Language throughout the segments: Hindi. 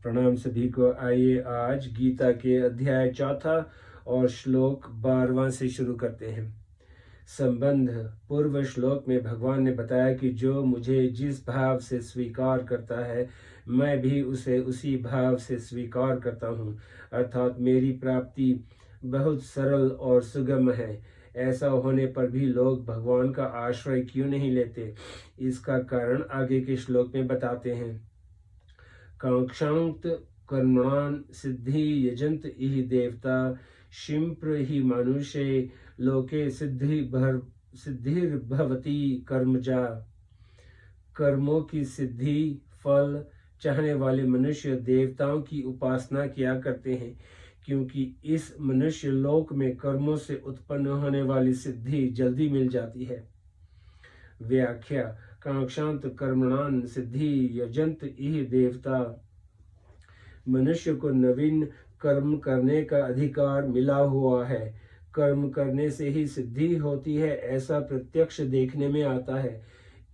प्रणाम सभी को। आइए आज गीता के अध्याय 4 और श्लोक 12वां से शुरू करते हैं। संबंध। पूर्व श्लोक में भगवान ने बताया कि जो मुझे जिस भाव से स्वीकार करता है मैं भी उसे उसी भाव से स्वीकार करता हूँ, अर्थात मेरी प्राप्ति बहुत सरल और सुगम है। ऐसा होने पर भी लोग भगवान का आश्रय क्यों नहीं लेते, इसका कारण आगे के श्लोक में बताते हैं। कांक्षांत कर्मणान सिद्धि यजंत इहि देवता शिंप्र ही मनुष्य लोके सिद्धिर्भवती कर्मजा। कर्मों की सिद्धि फल चाहने वाले मनुष्य देवताओं की उपासना किया करते हैं, क्योंकि इस मनुष्य लोक में कर्मों से उत्पन्न होने वाली सिद्धि जल्दी मिल जाती है। व्याख्या। कांक्षांत कर्मणान सिद्धि यजंत इह देवता। मनुष्य को नवीन कर्म करने का अधिकार मिला हुआ है। कर्म करने से ही सिद्धि होती है, ऐसा प्रत्यक्ष देखने में आता है।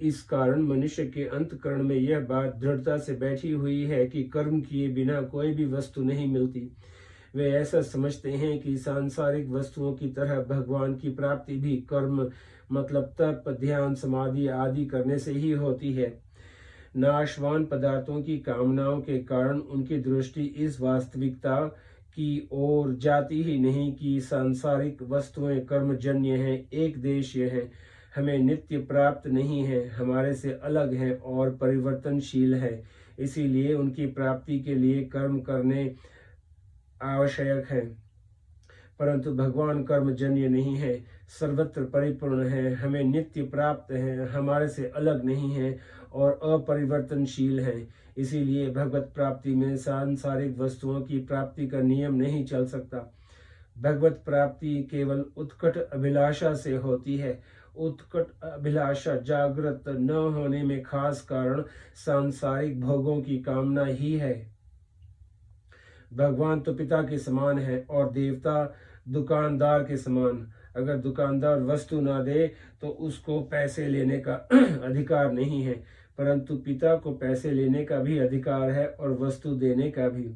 इस कारण मनुष्य के अंतःकरण में यह बात दृढ़ता से बैठी हुई है कि कर्म किए बिना कोई भी वस्तु नहीं मिलती। वे ऐसा समझते हैं कि सांसारिक वस्तुओं की तरह भगवान की प्राप्ति भी कर्म मतलब तप, ध्यान, समाधि आदि करने से ही होती है। नाशवान पदार्थों की कामनाओं के कारण उनकी दृष्टि इस वास्तविकता की ओर जाती ही नहीं कि सांसारिक वस्तुएं कर्मजन्य हैं, एक देशीय हैं, हमें नित्य प्राप्त नहीं है, हमारे से अलग हैं और परिवर्तनशील है। इसीलिए उनकी प्राप्ति के लिए कर्म करने आवश्यक है। परंतु भगवान कर्मजन्य नहीं है, सर्वत्र परिपूर्ण है, हमें नित्य प्राप्त है, हमारे से अलग नहीं है और अपरिवर्तनशील है। इसीलिए भगवत प्राप्ति में सांसारिक वस्तुओं की प्राप्ति का नियम नहीं चल सकता। भगवत प्राप्ति केवल उत्कट अभिलाषा से होती है। उत्कट अभिलाषा जागृत न होने में खास कारण सांसारिक भोगों की कामना ही है। भगवान तो पिता के समान है और देवता दुकानदार के समान। अगर दुकानदार वस्तु ना दे तो उसको पैसे लेने का अधिकार नहीं है, परंतु पिता को पैसे लेने का भी अधिकार है और वस्तु देने का भी।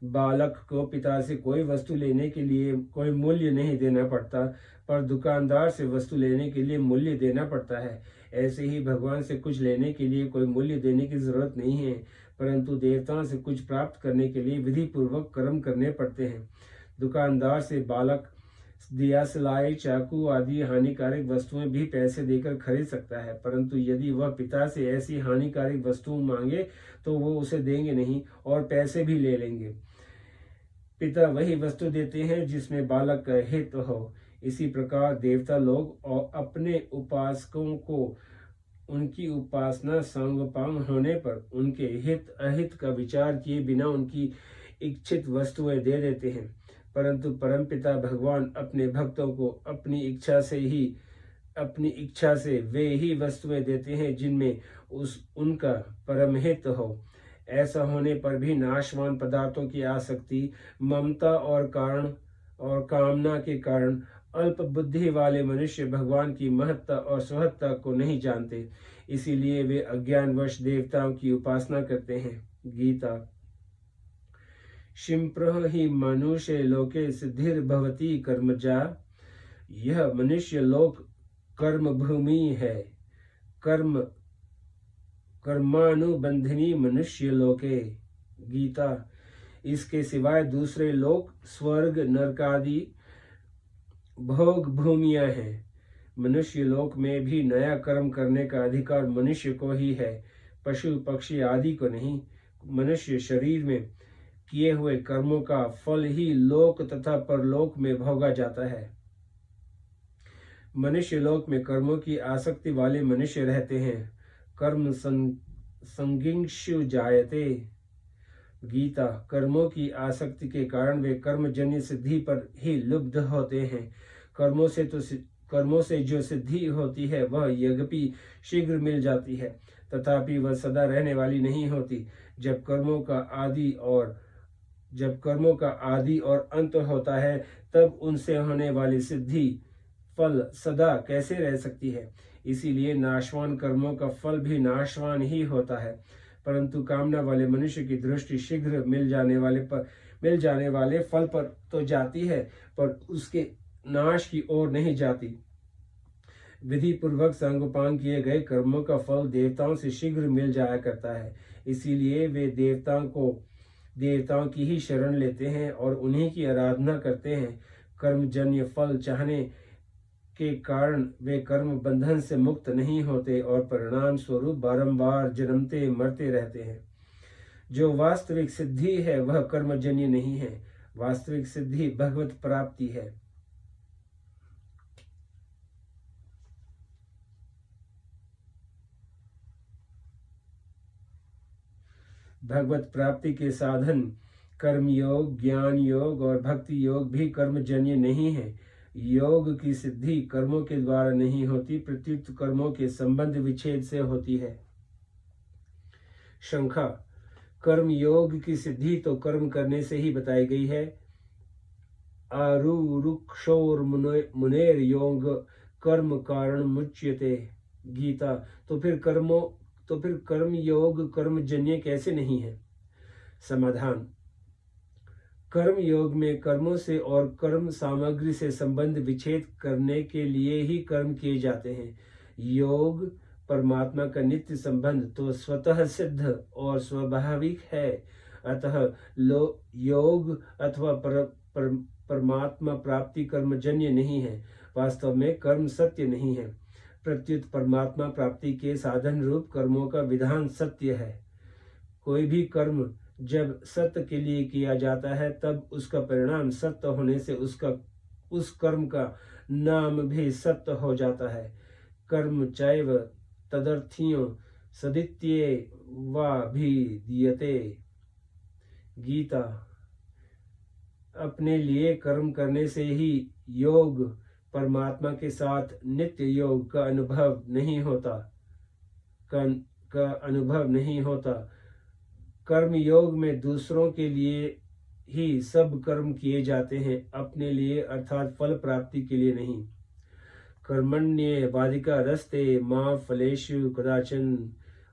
बालक को पिता से कोई वस्तु लेने के लिए कोई मूल्य नहीं देना पड़ता, पर दुकानदार से वस्तु लेने के लिए मूल्य देना पड़ता है। ऐसे ही भगवान से कुछ लेने के लिए कोई मूल्य देने की जरूरत नहीं है, परंतु देवताओं से कुछ प्राप्त करने के लिए विधि पूर्वक कर्म करने पड़ते हैं। दुकानदार से बालक दिया, सिलाई, चाकू आदि हानिकारक वस्तुएं भी पैसे देकर खरीद सकता है, परंतु यदि वह पिता से ऐसी हानिकारक वस्तु मांगे तो वो उसे देंगे नहीं और पैसे भी ले लेंगे। पिता वही वस्तु देते हैं जिसमें बालक का हित हो। इसी प्रकार देवता लोग और अपने उपासकों को उनकी उपासना सांगोपांग होने पर उनके हित अहित का विचार किए बिना उनकी इच्छित वस्तुएं दे देते हैं। परंतु परमपिता भगवान अपने भक्तों को अपनी इच्छा से वे ही वस्तुएं देते हैं जिनमें उनका परम हित हो। ऐसा होने पर भी नाशवान पदार्थों की आसक्ति, ममता और कामना के कारण अल्प बुद्धि वाले मनुष्य भगवान की महत्ता और स्वहत्ता को नहीं जानते। इसीलिए वे अज्ञानवश देवताओं की उपासना करते हैं। गीता। शिंप्रः हि मनुष्य लोके सिद्धिर्भवति कर्मजा। यह मनुष्य लोक कर्म भूमि है। कर्मानुबंधिनी मनुष्य लोके। गीता। इसके सिवाय दूसरे लोक स्वर्ग नरकादि भोग भूमियां हैं। मनुष्य लोक में भी नया कर्म करने का अधिकार मनुष्य को ही है, पशु पक्षी आदि को नहीं। मनुष्य शरीर में किए हुए कर्मों का फल ही लोक तथा परलोक में भोगा जाता है। मनुष्य लोक में कर्मों की आसक्ति वाले मनुष्य रहते हैं। कर्म संगिंशु जायते। गीता। कर्मों की आसक्ति के कारण वे कर्मजन्य सिद्धि पर ही लुब्ध होते हैं। कर्मों से जो सिद्धि होती है वह यद्यपि शीघ्र मिल जाती है, तथापि वह सदा रहने वाली नहीं होती। जब कर्मों का आदि और अंत होता है, तब उनसे होने वाली सिद्धि फल सदा कैसे रह सकती है। इसीलिए नाशवान कर्मों का फल भी नाशवान ही होता है। परंतु कामना वाले मनुष्य की दृष्टि शीघ्र मिल जाने वाले फल पर तो जाती है, पर उसके नाश की ओर नहीं जाती। विधि पूर्वक संगोपांग किए गए कर्मों का फल देवताओं से शीघ्र मिल जाया करता है, इसीलिए वे देवताओं की ही शरण लेते हैं और उन्हीं की आराधना करते हैं। कर्मजन्य फल चाहने के कारण वे कर्म बंधन से मुक्त नहीं होते और परिणाम स्वरूप बारंबार जन्मते मरते रहते हैं। जो वास्तविक सिद्धि है वह कर्मजन्य नहीं है, वास्तविक सिद्धि भगवत प्राप्ति है। भगवत प्राप्ति के साधन कर्म योग, ज्ञान योग और भक्ति योग भी कर्मजन्य नहीं है। योग की सिद्धि कर्मों के द्वारा नहीं होती, प्रत्युत कर्मों के संबंध विच्छेद से होती है। शंका, कर्म योग की सिद्धि तो कर्म करने से ही बताई गई है। आरुरुक्षोर मुनेर योग कर्म कारण मुच्यते। गीता, तो फिर कर्म योग कर्मजन्य कैसे नहीं है? समाधान, कर्म योग में कर्मों से और कर्म सामग्री से संबंध विच्छेद करने के लिए ही कर्म किए जाते हैं। योग परमात्मा का नित्य संबंध तो स्वतः सिद्ध और स्वाभाविक है, अतः योग अथवा परमात्मा प्राप्ति कर्मजन्य नहीं है। वास्तव में कर्म सत्य नहीं है, प्रत्युत परमात्मा प्राप्ति के साधन रूप कर्मों का विधान सत्य है। कोई भी कर्म जब सत्य के लिए किया जाता है तब उसका परिणाम सत्य होने से उस कर्म का नाम भी सत्य हो जाता है। कर्म चैव तदर्थियों सदित्ये वा भी दीयते। गीता, अपने लिए कर्म करने से ही योग परमात्मा के साथ नित्य योग का अनुभव नहीं होता। कर्म योग में दूसरों के लिए ही सब कर्म किए जाते हैं, अपने लिए अर्थात फल प्राप्ति के लिए नहीं। कर्मण्ये वाधिका रस्ते माँ फलेषु कदाचन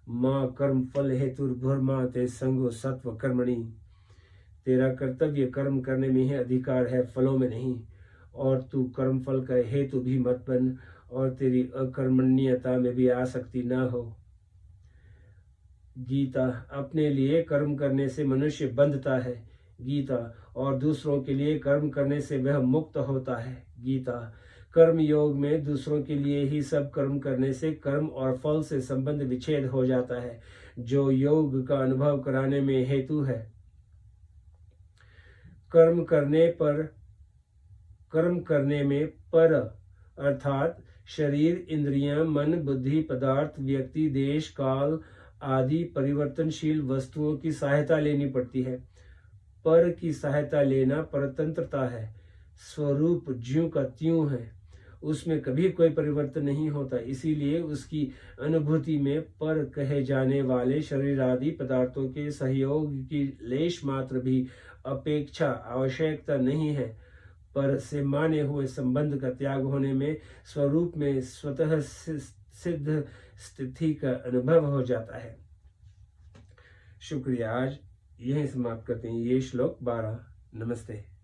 माँ कर्म फल हेतुर्भुर्मा ते संगो सत्व कर्मणि। तेरा कर्तव्य कर्म करने में ही अधिकार है, फलों में नहीं, और तू कर्म फल का हेतु भी मत बन और तेरी अकर्मण्यता में भी आसक्ति न हो। गीता, अपने लिए कर्म करने से मनुष्य बंधता है। गीता, और दूसरों के लिए कर्म करने से वह मुक्त होता है। गीता, कर्म योग में दूसरों के लिए ही सब कर्म करने से कर्म और फल से संबंध विच्छेद हो जाता है, जो योग का अनुभव कराने में हेतु है। कर्म करने में पर अर्थात शरीर, इंद्रियां, मन, बुद्धि, पदार्थ, व्यक्ति, देश, काल आदि परिवर्तनशील वस्तुओं की सहायता लेनी पड़ती है। पर की सहायता लेना परतंत्रता है। स्वरूप ज्यों का त्यों है, उसमें कभी कोई परिवर्तन नहीं होता, इसीलिए उसकी अनुभूति में पर कहे जाने वाले शरीर आदि पदार्थों के सहयोग की लेश मात्र भी अपेक्षा आवश्यकता नहीं है। पर से माने हुए संबंध का त्याग होने में स्वरूप में स्वतः सिद्ध स्थिति का अनुभव हो जाता है। शुक्रिया, आज यहीं समाप्त करते हैं। ये श्लोक 12। नमस्ते।